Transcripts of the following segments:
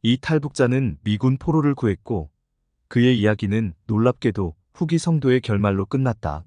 이 탈북자는 미군 포로를 구했고 그의 이야기는 놀랍게도 후기 성도의 결말로 끝났다.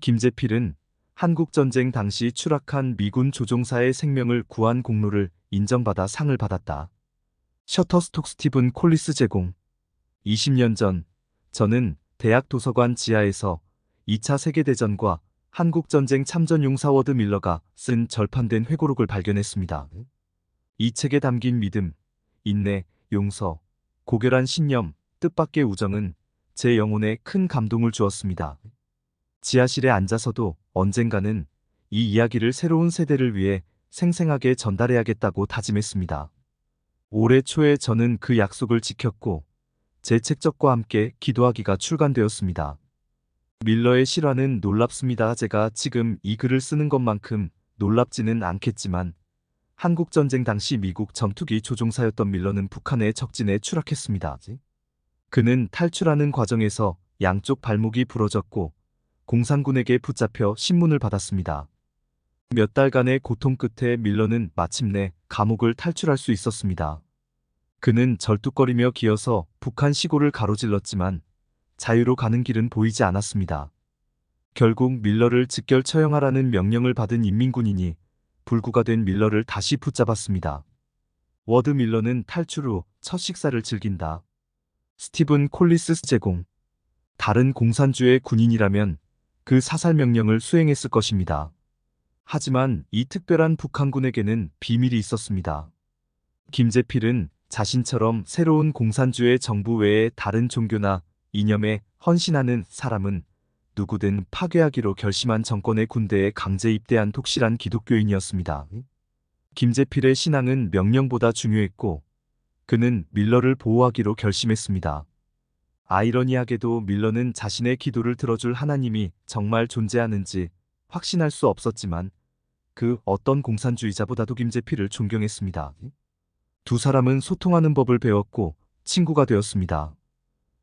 김재필은 한국전쟁 당시 추락한 미군 조종사의 생명을 구한 공로를 인정받아 상을 받았다. 셔터스톡 스티븐 콜리스 제공. 20년 전, 저는 대학 도서관 지하에서 2차 세계대전과 한국전쟁 참전 용사 워드 밀러가 쓴 절판된 회고록을 발견했습니다. 이 책에 담긴 믿음, 인내, 용서, 고결한 신념, 뜻밖의 우정은 제 영혼에 큰 감동을 주었습니다. 지하실에 앉아서도 언젠가는 이 이야기를 새로운 세대를 위해 생생하게 전달해야겠다고 다짐했습니다. 올해 초에 저는 그 약속을 지켰고 제 책적과 함께 기도하기가 출간되었습니다. 밀러의 실화는 놀랍습니다. 제가 지금 이 글을 쓰는 것만큼 놀랍지는 않겠지만 한국전쟁 당시 미국 전투기 조종사였던 밀러는 북한의 적진에 추락했습니다. 그는 탈출하는 과정에서 양쪽 발목이 부러졌고 공산군에게 붙잡혀 신문을 받았습니다. 몇 달간의 고통 끝에 밀러는 마침내 감옥을 탈출할 수 있었습니다. 그는 절뚝거리며 기어서 북한 시골을 가로질렀지만 자유로 가는 길은 보이지 않았습니다. 결국 밀러를 즉결 처형하라는 명령을 받은 인민군인이 불구가 된 밀러를 다시 붙잡았습니다. 워드 밀러는 탈출 후 첫 식사를 즐긴다. 스티븐 콜리스 제공. 다른 공산주의 군인이라면 그 사살 명령을 수행했을 것입니다. 하지만 이 특별한 북한군에게는 비밀이 있었습니다. 김재필은 자신처럼 새로운 공산주의 정부 외에 다른 종교나 이념에 헌신하는 사람은 누구든 파괴하기로 결심한 정권의 군대에 강제 입대한 독실한 기독교인이었습니다. 김재필의 신앙은 명령보다 중요했고 그는 밀러를 보호하기로 결심했습니다. 아이러니하게도 밀러는 자신의 기도를 들어줄 하나님이 정말 존재하는지 확신할 수 없었지만 그 어떤 공산주의자보다도 김재필을 존경했습니다. 두 사람은 소통하는 법을 배웠고 친구가 되었습니다.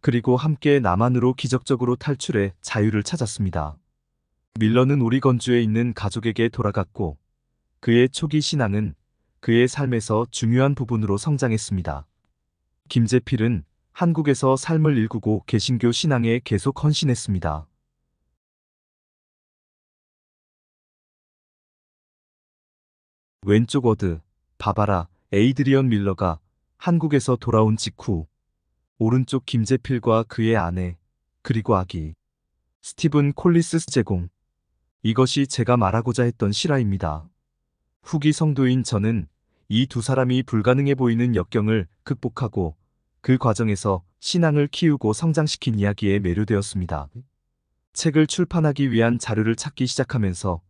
그리고 함께 남한으로 기적적으로 탈출해 자유를 찾았습니다. 밀러는 오리건주에 있는 가족에게 돌아갔고 그의 초기 신앙은 그의 삶에서 중요한 부분으로 성장했습니다. 김재필은 한국에서 삶을 일구고 개신교 신앙에 계속 헌신했습니다. 왼쪽 워드, 바바라, 에이드리언 밀러가 한국에서 돌아온 직후 오른쪽 김재필과 그의 아내, 그리고 아기, 스티븐 콜리스 제공. 이것이 제가 말하고자 했던 실화입니다. 후기 성도인 저는 이 두 사람이 불가능해 보이는 역경을 극복하고 그 과정에서 신앙을 키우고 성장시킨 이야기에 매료되었습니다. 책을 출판하기 위한 자료를 찾기 시작하면서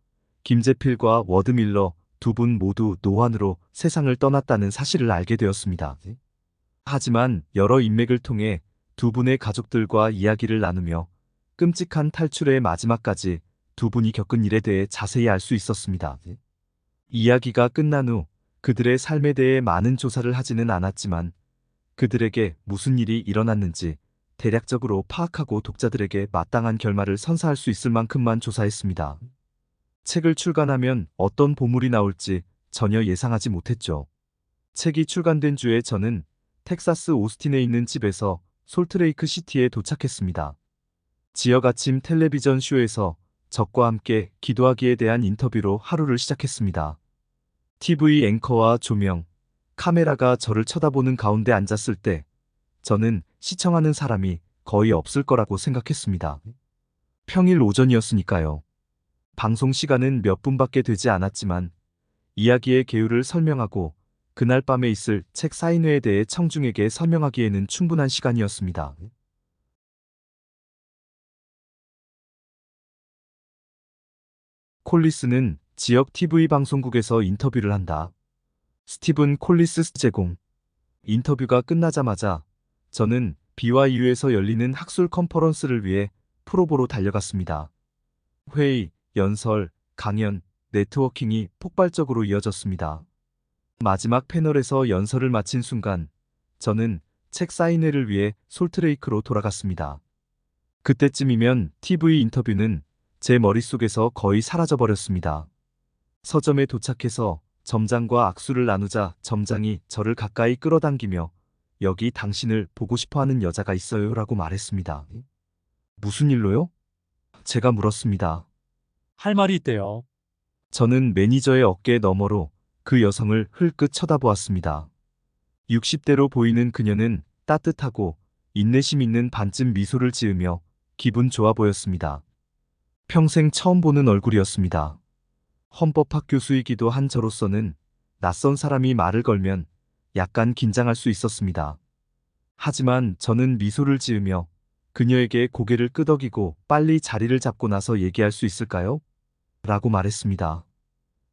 김재필과 워드 밀러 두 분 모두 노환으로 세상을 떠났다는 사실을 알게 되었습니다. 하지만 여러 인맥을 통해 두 분의 가족들과 이야기를 나누며 끔찍한 탈출의 마지막까지 두 분이 겪은 일에 대해 자세히 알 수 있었습니다. 이야기가 끝난 후 그들의 삶에 대해 많은 조사를 하지는 않았지만 그들에게 무슨 일이 일어났는지 대략적으로 파악하고 독자들에게 마땅한 결말을 선사할 수 있을 만큼만 조사했습니다. 책을 출간하면 어떤 보물이 나올지 전혀 예상하지 못했죠. 책이 출간된 주에 저는 텍사스 오스틴에 있는 집에서 솔트레이크 시티에 도착했습니다. 지역 아침 텔레비전 쇼에서 적과 함께 기도하기에 대한 인터뷰로 하루를 시작했습니다. TV 앵커와 조명, 카메라가 저를 쳐다보는 가운데 앉았을 때 저는 시청하는 사람이 거의 없을 거라고 생각했습니다. 평일 오전이었으니까요. 방송 시간은 몇 분밖에 되지 않았지만 이야기의 개요를 설명하고 그날 밤에 있을 책 사인회에 대해 청중에게 설명하기에는 충분한 시간이었습니다. 콜리스는 지역 TV 방송국에서 인터뷰를 한다. 스티븐 콜리스 제공. 인터뷰가 끝나자마자 저는 BYU에서 열리는 학술 컨퍼런스를 위해 프로보로 달려갔습니다. 회의, 연설, 강연, 네트워킹이 폭발적으로 이어졌습니다. 마지막 패널에서 연설을 마친 순간 저는 책 사인회를 위해 솔트레이크로 돌아갔습니다. 그때쯤이면 TV 인터뷰는 제 머릿속에서 거의 사라져버렸습니다. 서점에 도착해서 점장과 악수를 나누자 점장이 저를 가까이 끌어당기며 여기 당신을 보고 싶어 하는 여자가 있어요라고 말했습니다. 무슨 일로요? 제가 물었습니다. 할 말이 있대요. 저는 매니저의 어깨 너머로 그 여성을 흘끗 쳐다보았습니다. 60대로 보이는 그녀는 따뜻하고 인내심 있는 반쯤 미소를 지으며 기분 좋아 보였습니다. 평생 처음 보는 얼굴이었습니다. 헌법학 교수이기도 한 저로서는 낯선 사람이 말을 걸면 약간 긴장할 수 있었습니다. 하지만 저는 미소를 지으며 그녀에게 고개를 끄덕이고 빨리 자리를 잡고 나서 얘기할 수 있을까요? 라고 말했습니다.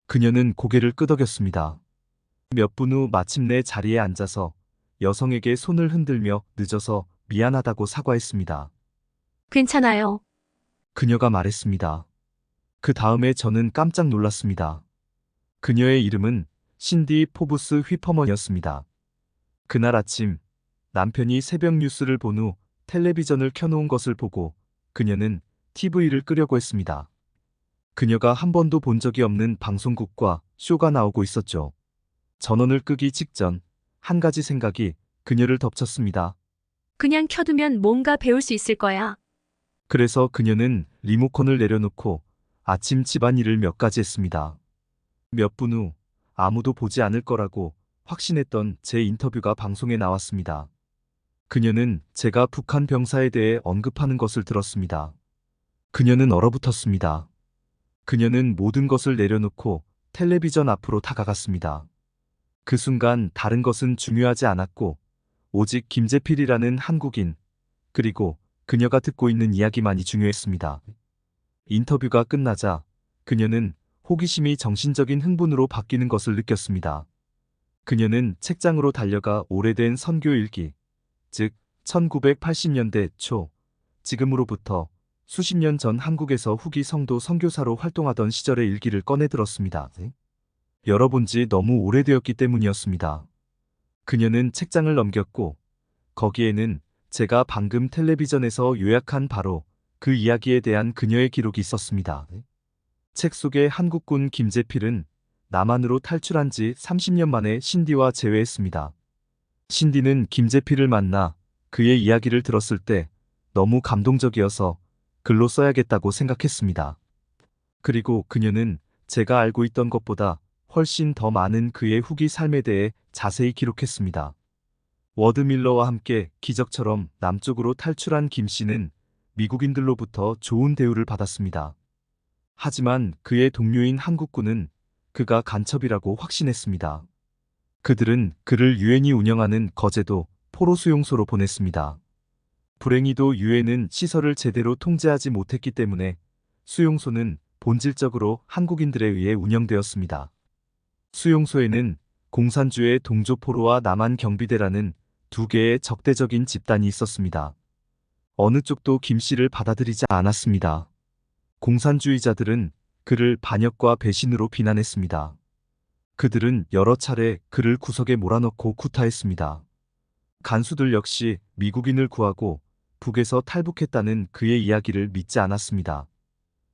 그녀는 고개를 끄덕였습니다. 몇 분 후 마침내 자리에 앉아서 여성에게 손을 흔들며 늦어서 미안하다고 사과했습니다. 괜찮아요. 그녀가 말했습니다. 그 다음에 저는 깜짝 놀랐습니다. 그녀의 이름은 신디 포브스 휘퍼먼이었습니다. 그날 아침 남편이 새벽 뉴스를 본 후 텔레비전을 켜놓은 것을 보고 그녀는 TV를 끄려고 했습니다. 그녀가 한 번도 본 적이 없는 방송국과 쇼가 나오고 있었죠. 전원을 끄기 직전 한 가지 생각이 그녀를 덮쳤습니다. 그냥 켜두면 뭔가 배울 수 있을 거야. 그래서 그녀는 리모컨을 내려놓고 아침 집안일을 몇 가지 했습니다. 몇 분 후 아무도 보지 않을 거라고 확신했던 제 인터뷰가 방송에 나왔습니다. 그녀는 제가 북한 병사에 대해 언급하는 것을 들었습니다. 그녀는 얼어붙었습니다. 그녀는 모든 것을 내려놓고 텔레비전 앞으로 다가갔습니다. 그 순간 다른 것은 중요하지 않았고 오직 김재필이라는 한국인 그리고 그녀가 듣고 있는 이야기만이 중요했습니다. 인터뷰가 끝나자 그녀는 호기심이 정신적인 흥분으로 바뀌는 것을 느꼈습니다. 그녀는 책장으로 달려가 오래된 선교 일기, 즉 1980년대 초, 지금으로부터 수십 년 전 한국에서 후기 성도 선교사로 활동하던 시절의 일기를 꺼내들었습니다. 열어본 지 너무 오래되었기 때문이었습니다. 그녀는 책장을 넘겼고 거기에는 제가 방금 텔레비전에서 요약한 바로 그 이야기에 대한 그녀의 기록이 있었습니다. 책 속의 한국군 김재필은 남한으로 탈출한 지 30년 만에 신디와 재회했습니다. 신디는 김재필을 만나 그의 이야기를 들었을 때 너무 감동적이어서 글로 써야겠다고 생각했습니다. 그리고 그녀는 제가 알고 있던 것보다 훨씬 더 많은 그의 후기 삶에 대해 자세히 기록했습니다. 워드 밀러와 함께 기적처럼 남쪽으로 탈출한 김 씨는 미국인들로부터 좋은 대우를 받았습니다. 하지만 그의 동료인 한국군은 그가 간첩이라고 확신했습니다. 그들은 그를 유엔이 운영하는 거제도 포로 수용소로 보냈습니다. 불행히도 유엔은 시설을 제대로 통제하지 못했기 때문에 수용소는 본질적으로 한국인들에 의해 운영되었습니다. 수용소에는 공산주의 동조포로와 남한 경비대라는 두 개의 적대적인 집단이 있었습니다. 어느 쪽도 김 씨를 받아들이지 않았습니다. 공산주의자들은 그를 반역과 배신으로 비난했습니다. 그들은 여러 차례 그를 구석에 몰아넣고 구타했습니다. 간수들 역시 미국인을 구하고 북에서 탈북했다는 그의 이야기를 믿지 않았습니다.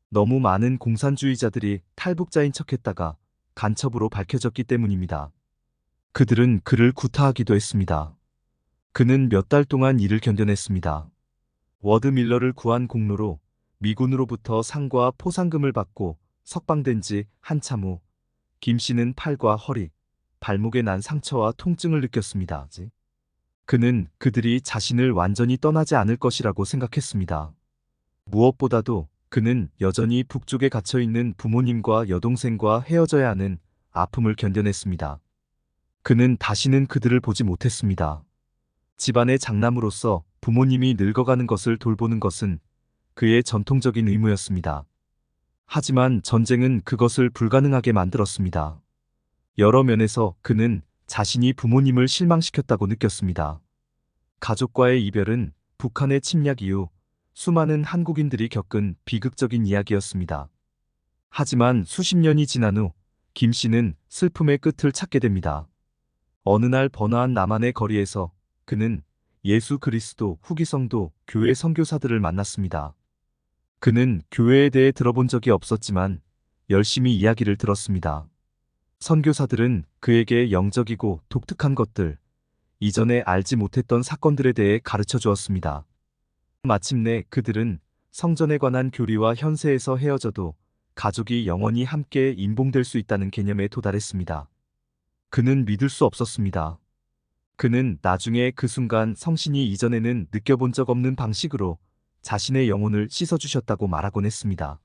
너무 많은 공산주의자들이 탈북자인 척했다가 간첩으로 밝혀졌기 때문입니다. 그들은 그를 구타하기도 했습니다. 그는 몇 달 동안 이를 견뎌냈습니다. 워드 밀러를 구한 공로로 미군으로부터 상과 포상금을 받고 석방된 지 한참 후 김 씨는 팔과 허리, 발목에 난 상처와 통증을 느꼈습니다. 그는 그들이 자신을 완전히 떠나지 않을 것이라고 생각했습니다. 무엇보다도 그는 여전히 북쪽에 갇혀있는 부모님과 여동생과 헤어져야 하는 아픔을 견뎌냈습니다. 그는 다시는 그들을 보지 못했습니다. 집안의 장남으로서 부모님이 늙어가는 것을 돌보는 것은 그의 전통적인 의무였습니다. 하지만 전쟁은 그것을 불가능하게 만들었습니다. 여러 면에서 그는 자신이 부모님을 실망시켰다고 느꼈습니다. 가족과의 이별은 북한의 침략 이후 수많은 한국인들이 겪은 비극적인 이야기였습니다. 하지만 수십 년이 지난 후 김 씨는 슬픔의 끝을 찾게 됩니다. 어느 날 번화한 남한의 거리에서 그는 예수 그리스도 후기 성도 교회 선교사들을 만났습니다. 그는 교회에 대해 들어본 적이 없었지만 열심히 이야기를 들었습니다. 선교사들은 그에게 영적이고 독특한 것들, 이전에 알지 못했던 사건들에 대해 가르쳐 주었습니다. 마침내 그들은 성전에 관한 교리와 현세에서 헤어져도 가족이 영원히 함께 임봉될 수 있다는 개념에 도달했습니다. 그는 믿을 수 없었습니다. 그는 나중에 그 순간 성신이 이전에는 느껴본 적 없는 방식으로 자신의 영혼을 씻어주셨다고 말하곤 했습니다.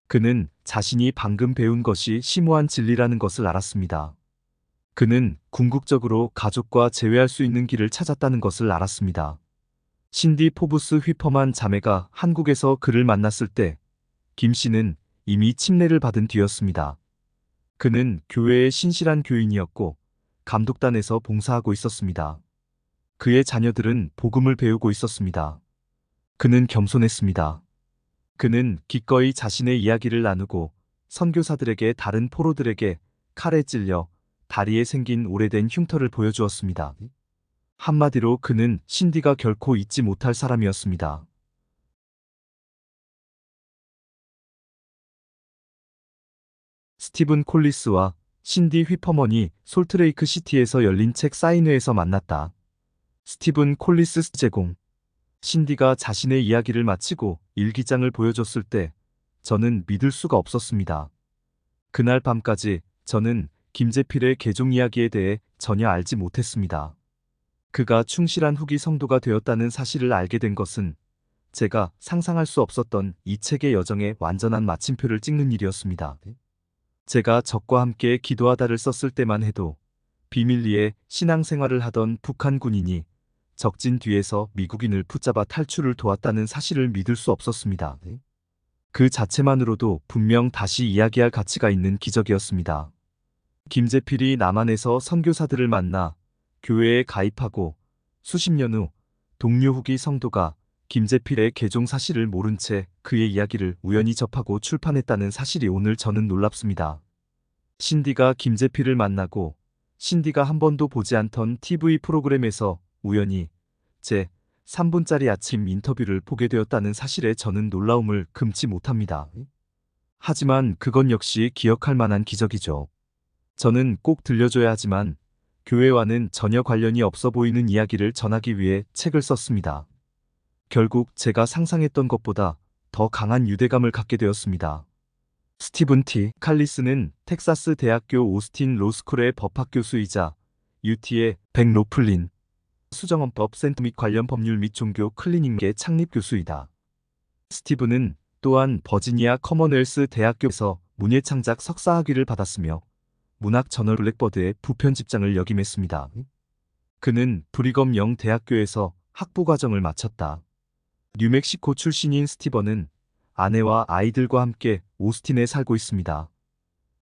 그는 자신이 방금 배운 것이 심오한 진리라는 것을 알았습니다. 그는 궁극적으로 가족과 재회할 수 있는 길을 찾았다는 것을 알았습니다. 신디 포브스 휘퍼만 자매가 한국에서 그를 만났을 때 김 씨는 이미 침례를 받은 뒤였습니다. 그는 교회의 신실한 교인이었고 감독단에서 봉사하고 있었습니다. 그의 자녀들은 복음을 배우고 있었습니다. 그는 겸손했습니다. 그는 기꺼이 자신의 이야기를 나누고 선교사들에게 다른 포로들에게 칼에 찔려 다리에 생긴 오래된 흉터를 보여주었습니다. 한마디로 그는 신디가 결코 잊지 못할 사람이었습니다. 스티븐 콜리스와 신디 휘퍼먼이 솔트레이크 시티에서 열린 책 사인회에서 만났다. 스티븐 콜리스 제공. 신디가 자신의 이야기를 마치고 일기장을 보여줬을 때 저는 믿을 수가 없었습니다. 그날 밤까지 저는 김재필의 개종 이야기에 대해 전혀 알지 못했습니다. 그가 충실한 후기 성도가 되었다는 사실을 알게 된 것은 제가 상상할 수 없었던 이 책의 여정에 완전한 마침표를 찍는 일이었습니다. 제가 적과 함께 기도하다를 썼을 때만 해도 비밀리에 신앙생활을 하던 북한 군인이 적진 뒤에서 미국인을 붙잡아 탈출을 도왔다는 사실을 믿을 수 없었습니다. 그 자체만으로도 분명 다시 이야기할 가치가 있는 기적이었습니다. 김재필이 남한에서 선교사들을 만나 교회에 가입하고 수십 년 후 동료 후기 성도가 김재필의 개종 사실을 모른 채 그의 이야기를 우연히 접하고 출판했다는 사실이 오늘 저는 놀랍습니다. 신디가 김재필을 만나고 신디가 한 번도 보지 않던 TV 프로그램에서 우연히 제 3분짜리 아침 인터뷰를 보게 되었다는 사실에 저는 놀라움을 금치 못합니다. 하지만 그건 역시 기억할 만한 기적이죠. 저는 꼭 들려줘야 하지만 교회와는 전혀 관련이 없어 보이는 이야기를 전하기 위해 책을 썼습니다. 결국 제가 상상했던 것보다 더 강한 유대감을 갖게 되었습니다. 스티븐 T. 칼리스는 텍사스 대학교 오스틴 로스쿨의 법학 교수이자 UT의 백로플린 수정헌법 센터 및 관련 법률 및 종교 클리닉계 창립 교수이다. 스티븐은 또한 버지니아 커먼웰스 대학교에서 문예창작 석사학위를 받았으며 문학 저널 블랙버드의 부편집장을 역임했습니다. 그는 브리검 영 대학교에서 학부과정을 마쳤다. 뉴멕시코 출신인 스티븐은 아내와 아이들과 함께 오스틴에 살고 있습니다.